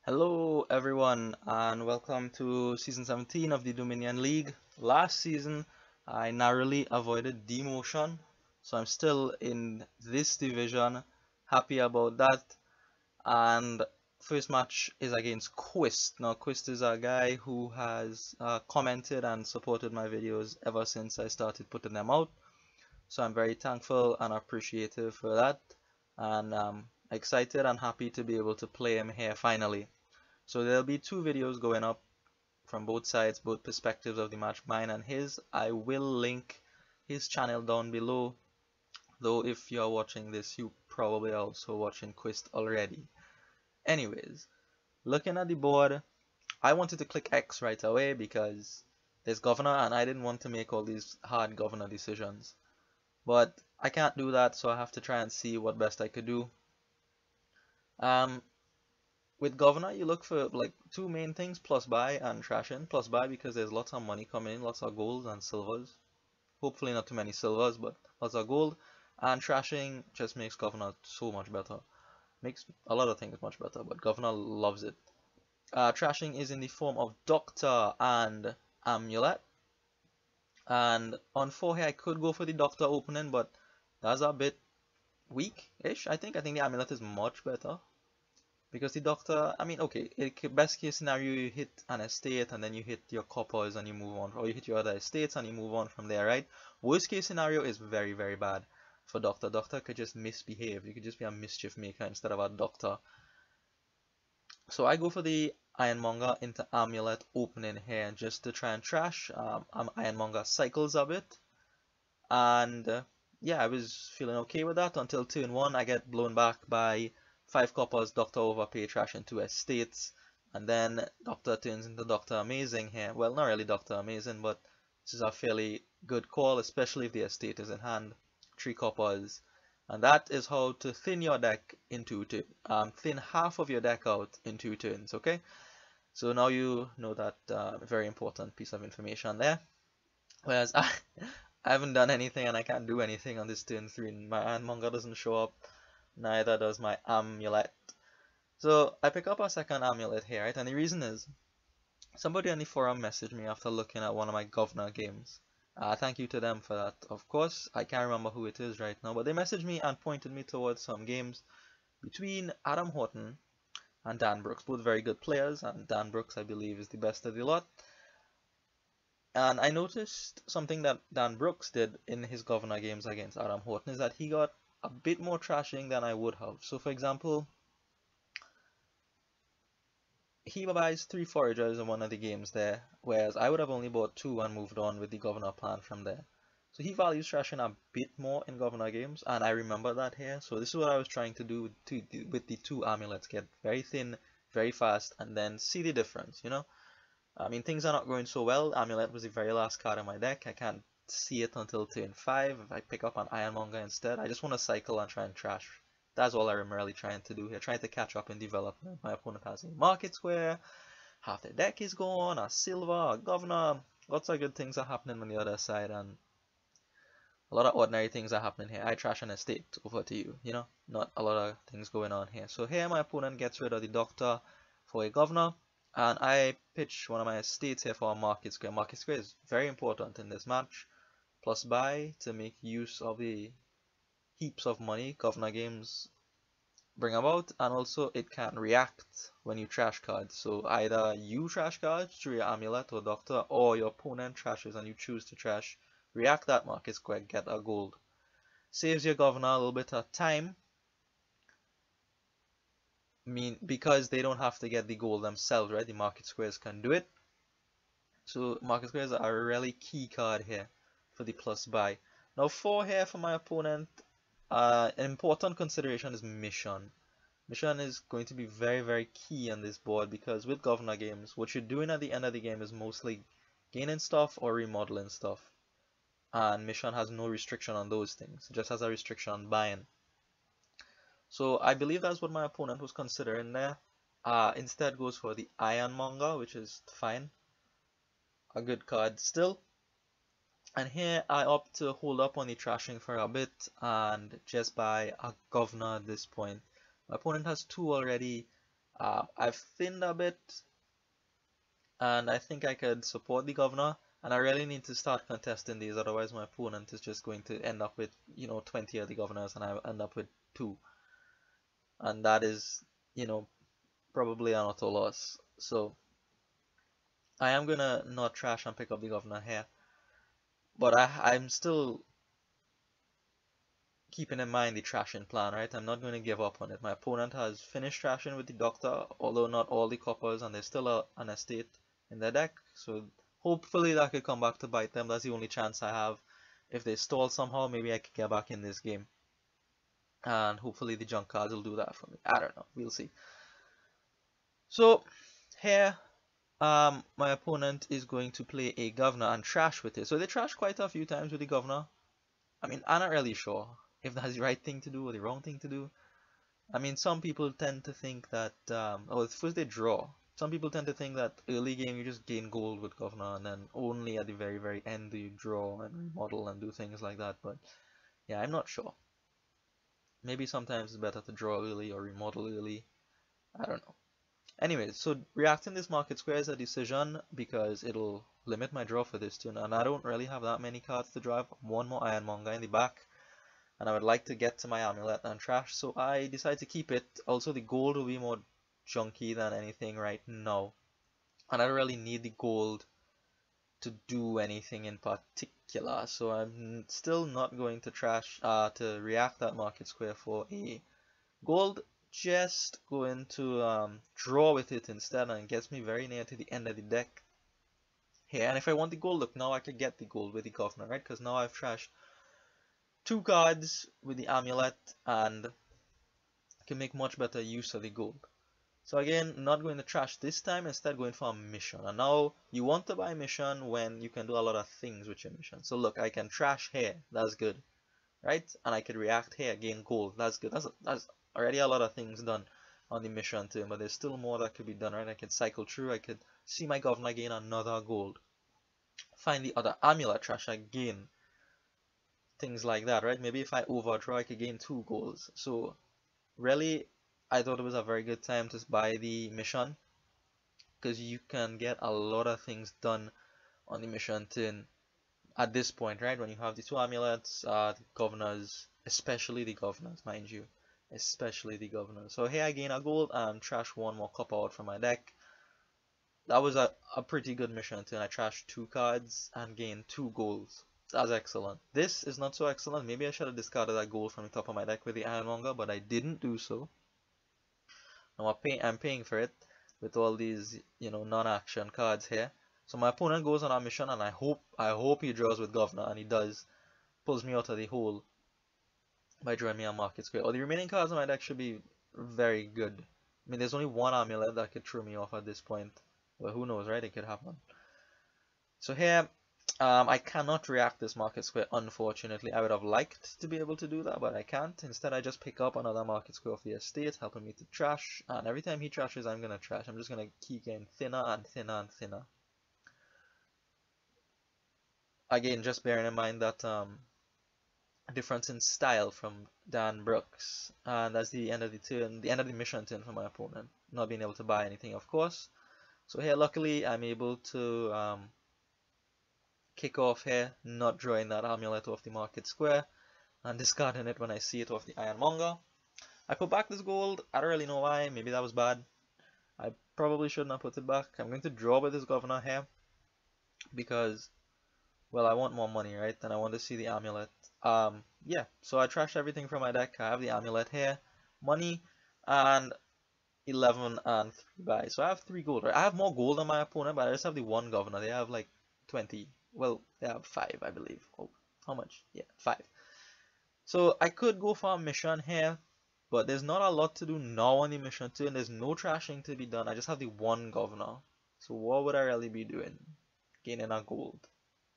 Hello everyone and welcome to season 17 of the Dominion League. Last season I narrowly avoided demotion, so I'm still in this division. Happy about that. And first match is against Quist. Now Quist is a guy who has commented and supported my videos ever since I started putting them out. So I'm very thankful and appreciative for that. And excited and happy to be able to play him here finally. So there'll be two videos going up from both sides, both perspectives of the match, mine and his. I will link his channel down below, though if you're watching this, you probably are also watching Quist already. Anyways, looking at the board, I wanted to click X right away because there's governor and I didn't want to make all these hard governor decisions. But I can't do that, so I have to try and see what best I could do. Um, With Governor, you look for like two main things, plus buy and trash in. Plus buy because there's lots of money coming in, lots of golds and silvers. Hopefully not too many silvers, but lots of gold. And trashing just makes Governor so much better. Makes a lot of things much better, but Governor loves it. Trashing is in the form of Doctor and Amulet. And on 4 here, I could go for the Doctor opening, but that's a bit weak-ish, I think. I think the Amulet is much better. Because the doctor, I mean, okay, best case scenario, you hit an estate and then you hit your coppers and you move on, or you hit your other estates and you move on from there, right? Worst case scenario is very, very bad for doctor. Doctor could just misbehave. You could just be a mischief maker instead of a doctor. So I go for the Ironmonger into Amulet opening here just to try and trash. Ironmonger cycles a bit. And yeah, I was feeling okay with that until turn 1. I get blown back by 5 coppers, Doctor Overpay, trash into estates, and then Doctor turns into Doctor Amazing here. Well, not really Doctor Amazing, but this is a fairly good call, especially if the estate is in hand. 3 coppers. And that is how to thin your deck in 2 turns. Thin half of your deck out in 2 turns, okay? So now you know that very important piece of information there. Whereas I haven't done anything and I can't do anything on this turn 3. My Ironmonger doesn't show up, neither does my Amulet. So I pick up a second Amulet here, right? And the reason is, somebody on the forum messaged me after looking at one of my Governor games. Thank you to them for that, of course. I can't remember who it is right now, but they messaged me and pointed me towards some games between Adam Horton and Dan Brooks. Both very good players, and Dan Brooks, I believe, is the best of the lot. And I noticed something that Dan Brooks did in his Governor games against Adam Horton is that he got a bit more trashing than I would have. So for example, he buys 3 foragers in one of the games there, whereas I would have only bought 2 and moved on with the Governor plan from there. So he values trashing a bit more in Governor games, and I remember that here. So this is what I was trying to do with the 2 amulets, get very thin, very fast, and then see the difference, you know? I mean, things are not going so well. Amulet was the very last card in my deck. I can't see it until turn 5. If I pick up an Ironmonger instead, I just want to cycle and try and trash. That's all I'm really trying to do here, trying to catch up in development. My opponent has a Market Square, half their deck is gone, a Silver, a Governor, lots of good things are happening on the other side, and a lot of ordinary things are happening here. I trash an estate, over to you, you know, not a lot of things going on here. So here my opponent gets rid of the Doctor for a Governor, and I pitch one of my estates here for a Market Square. Market Square is very important in this match. Plus buy to make use of the heaps of money Governor games bring about, and also it can react when you trash cards. So either you trash cards through your Amulet or Doctor, or your opponent trashes and you choose to trash, react that Market Square, get a gold. Saves your Governor a little bit of time, because they don't have to get the gold themselves, right? The Market Squares can do it. So Market Squares are a really key card here for the plus buy. Now 4 here for my opponent. An important consideration is mission. Mission is going to be very, very key on this board because with Governor games, what you're doing at the end of the game is mostly gaining stuff or remodeling stuff. And mission has no restriction on those things, it just has a restriction on buying. So I believe that's what my opponent was considering there. Instead goes for the Ironmonger, which is fine. A good card still. And here I opt to hold up on the trashing for a bit and just buy a Governor at this point. My opponent has 2 already. I've thinned a bit, and I think I could support the governor. And I really need to start contesting these, otherwise my opponent is just going to end up with, 20 of the governors, and I end up with 2. And that is, you know, probably an auto loss. So I am gonna not trash and pick up the governor here. But I'm still keeping in mind the trashing plan, right? I'm not going to give up on it. My opponent has finished trashing with the doctor, although not all the coppers, and there's still an estate in their deck. So hopefully that could come back to bite them. That's the only chance I have. If they stall somehow, maybe I could get back in this game. And hopefully the junk cards will do that for me. I don't know. We'll see. So here, my opponent is going to play a governor and trash with it. So they trash quite a few times with the governor. I mean, I'm not really sure if that's the right thing to do or the wrong thing to do. I mean, some people tend to think that, first they draw. Some people tend to think that early game you just gain gold with governor, and then only at the very, very end do you draw and remodel and do things like that. But yeah, I'm not sure. Maybe sometimes it's better to draw early or remodel early. I don't know. Anyways, so reacting this market square is a decision because it'll limit my draw for this turn, and I don't really have that many cards to draw. One more Ironmonger in the back, and I would like to get to my amulet and trash, so I decide to keep it. Also, the gold will be more junky than anything right now, and I don't really need the gold to do anything in particular, so I'm still not going to trash to react that market square for a gold. Just going to draw with it instead, and it gets me very near to the end of the deck here. And if I want the gold, look, now I could get the gold with the governor, right? Because now I've trashed 2 cards with the amulet, and I can make much better use of the gold. So again, not going to trash this time, instead going for a mission. And now you want to buy a mission when you can do a lot of things with your mission. So look, I can trash here, that's good, right? And I could react here, gain gold, that's good. That's already a lot of things done on the mission turn, but there's still more that could be done, right? I could cycle through, I could see my governor gain another gold, find the other amulet, trash again, things like that, right? Maybe if I overdraw, I could gain 2 goals. So really, I thought it was a very good time to buy the mission, because you can get a lot of things done on the mission turn at this point, right? When you have the 2 amulets, the governors, especially the governors, mind you, especially the governors. So here I gain a gold and trash 1 more copper out from my deck. That was a pretty good mission turn. I trashed 2 cards and gained 2 golds. That's excellent. This is not so excellent. Maybe I should have discarded that gold from the top of my deck with the Ironmonger, but I didn't do so. Now I'm paying for it with all these, non-action cards here. So my opponent goes on a mission, and I hope he draws with governor, and he does. Pulls me out of the hole by drawing me a market square. Or the remaining cards in my deck should be very good. I mean, there's only 1 amulet that could throw me off at this point. Well, who knows, right? It could happen. So here, I cannot react this market square, unfortunately. I would have liked to be able to do that, but I can't. Instead, I just pick up another market square of the estate, helping me to trash. And every time he trashes, I'm going to trash. I'm just going to keep getting thinner and thinner and thinner. Again, just bearing in mind that difference in style from Dan Brooks. And that's the end of the turn, the end of the mission turn for my opponent. Not being able to buy anything, of course. So here, luckily, I'm able to kick off here, not drawing that amulet off the market square, and discarding it when I see it off the Ironmonger. I put back this gold. I don't really know why. Maybe that was bad. I probably shouldn't have put it back. I'm going to draw with this governor here because, well, I want more money, right? And I want to see the amulet. Yeah, so I trashed everything from my deck. I have the amulet here, money, and 11 and 3 buys. So I have 3 gold, right? I have more gold than my opponent, but I just have the 1 governor. They have like 20. Well, they have 5, I believe. Oh, how much? Yeah, 5. So I could go for a mission here, but there's not a lot to do now on the mission turn. There's no trashing to be done. I just have the 1 governor. So what would I really be doing? Gaining a gold.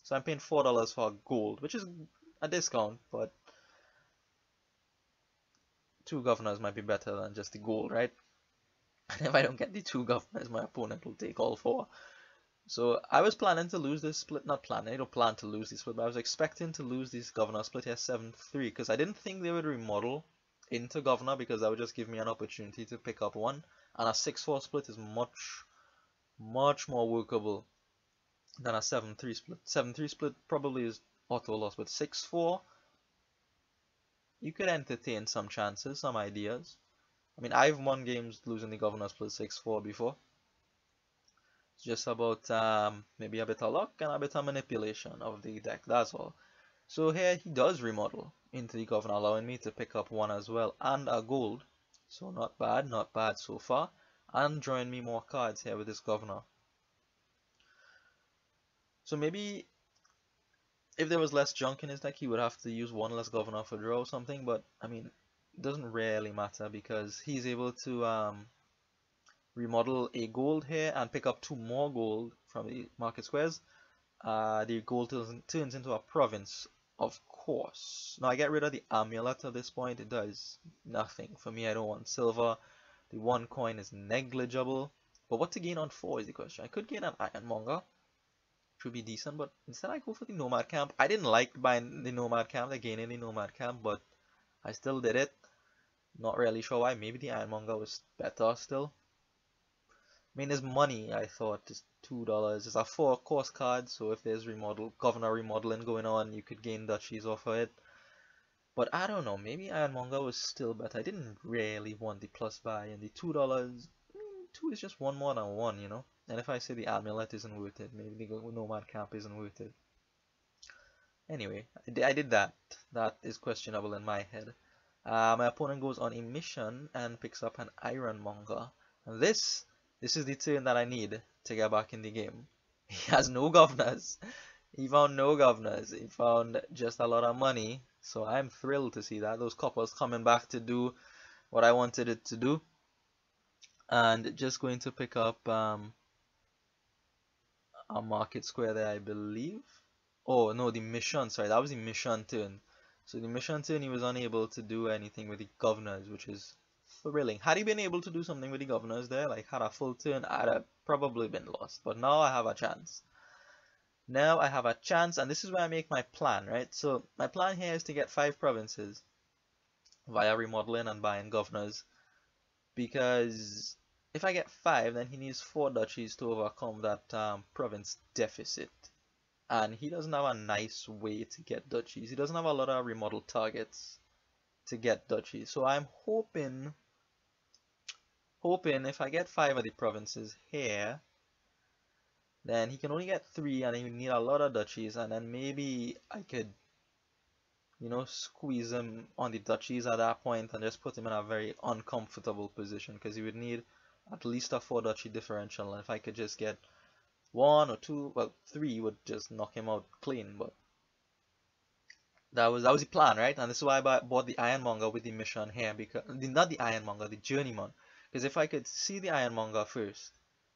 So I'm paying $4 for a gold, which is a discount, but 2 governors might be better than just the gold, right? And if I don't get the 2 governors, my opponent will take all 4. So I was planning to lose this split, not planning, I don't plan to lose this split, but I was expecting to lose this governor split here 7-3, because I didn't think they would remodel into governor, because that would just give me an opportunity to pick up 1, And a 6-4 split is much more workable than a 7-3 split. 7-3 split probably is auto loss, but 6-4, you could entertain some chances, some ideas. I mean, I've won games losing the governor split 6-4 before. It's just about maybe a bit of luck and a bit of manipulation of the deck, that's all. So here he does remodel into the governor, allowing me to pick up 1 as well and a gold. So not bad so far. And drawing me more cards here with this governor. So maybe if there was less junk in his deck, he would have to use 1 less governor for draw or something. But I mean, it doesn't really matter because he's able to remodel a gold here and pick up 2 more gold from the market squares. The gold turns into a province, of course. Now I get rid of the amulet at this point. It does nothing for me. I don't want silver. The 1 coin is negligible. But what to gain on 4 is the question. I could gain an ironmonger, which would be decent, but instead I go for the nomad camp. I didn't like buying the nomad camp, gaining the nomad camp, but I still did it. Not really sure why. Maybe the ironmonger was better still. I mean, there's money, I thought, just $2. It's a 4 course card, so if there's governor remodeling going on, you could gain duchies off of it. But I don't know, maybe Ironmonger was still better. I didn't really want the plus buy, and the $2, I mean, 2 is just 1 more than 1, you know? And if I say the amulet isn't worth it, maybe the nomad camp isn't worth it. Anyway, I did that. That is questionable in my head. My opponent goes on a mission and picks up an Ironmonger. And this is the turn that I need to get back in the game. He has no governors. He found no governors. He found just a lot of money. So I'm thrilled to see that. Those coppers coming back to do what I wanted it to do. And just going to pick up a market square there, I believe. Oh, no, the mission. Sorry, that was the mission turn. So the mission turn, he was unable to do anything with the governors, which is thrilling. Had he been able to do something with the governors there, like had a full turn, I'd have probably been lost. But now I have a chance. Now I have a chance, and this is where I make my plan, right? So my plan here is to get 5 provinces via remodeling and buying governors. Because if I get 5, then he needs 4 duchies to overcome that province deficit. And he doesn't have a nice way to get duchies. He doesn't have a lot of remodel targets to get duchies. So I'm hoping if I get 5 of the provinces here, then he can only get 3 and he would need a lot of duchies, and then maybe I could, you know, squeeze him on the duchies at that point and just put him in a very uncomfortable position, because he would need at least a 4 duchy differential, and if I could just get 1 or 2, well, 3 would just knock him out clean. But that was the plan, right? And this is why I bought the Ironmonger with the mission here, because not the Ironmonger, the Journeyman. Because if I could see the Ironmonger first,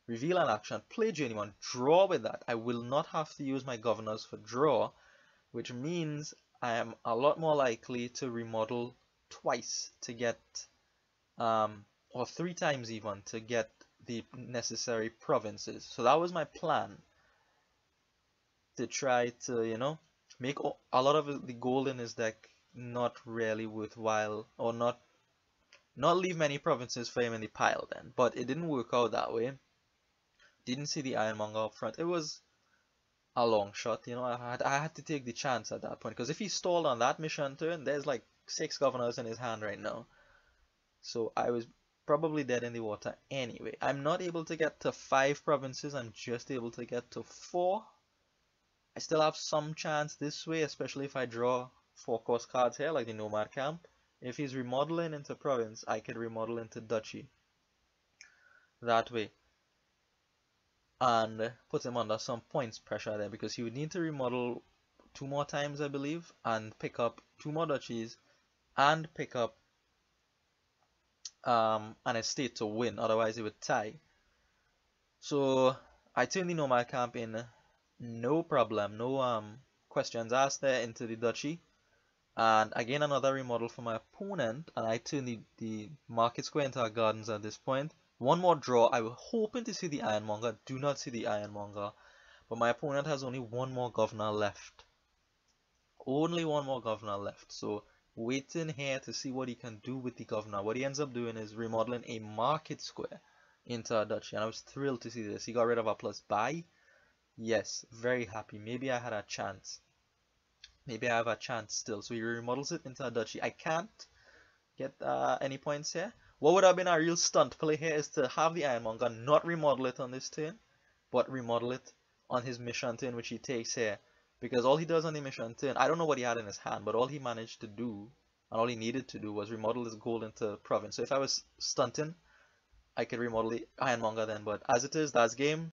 reveal an action, play Journeyman, draw with that, I will not have to use my governors for draw, which means I am a lot more likely to remodel twice to get, or 3 times even, to get the necessary provinces. So that was my plan, to try to, you know, make a lot of the gold in his deck not really worthwhile, or not leave many provinces for him in the pile then. But it didn't work out that way. Didn't see the Ironmonger up front. It was a long shot, you know. I had to take the chance at that point, because if he stalled on that mission turn, there's like 6 governors in his hand right now. So I was probably dead in the water anyway. I'm not able to get to 5 provinces. I'm just able to get to 4. I still have some chance this way, especially if I draw 4 course cards here, like the Nomad Camp. If he's remodeling into province, I could remodel into duchy that way and put him under some points pressure there, because he would need to remodel 2 more times, I believe, and pick up 2 more duchies and pick up an estate to win, otherwise he would tie. So I turned the Nomad Camp in, no problem, no questions asked there, into the duchy. And again, another remodel for my opponent, and I turn the market square into a gardens at this point. 1 more draw. I was hoping to see the Ironmonger. Do not see the Ironmonger. But my opponent has only 1 more governor left. Only 1 more governor left. So waiting here to see what he can do with the governor. What he ends up doing is remodeling a market square. into a duchy, and I was thrilled to see this. He got rid of a plus buy. Yes, very happy. Maybe I had a chance. Maybe I have a chance still. So he remodels it into a duchy. I can't get any points here. What would have been a real stunt play here is to have the Ironmonger not remodel it on this turn, but remodel it on his mission turn, which he takes here. Because all he does on the mission turn, I don't know what he had in his hand, but all he managed to do, and all he needed to do, was remodel his gold into province. So if I was stunting, I could remodel the Ironmonger then, but as it is, that's game.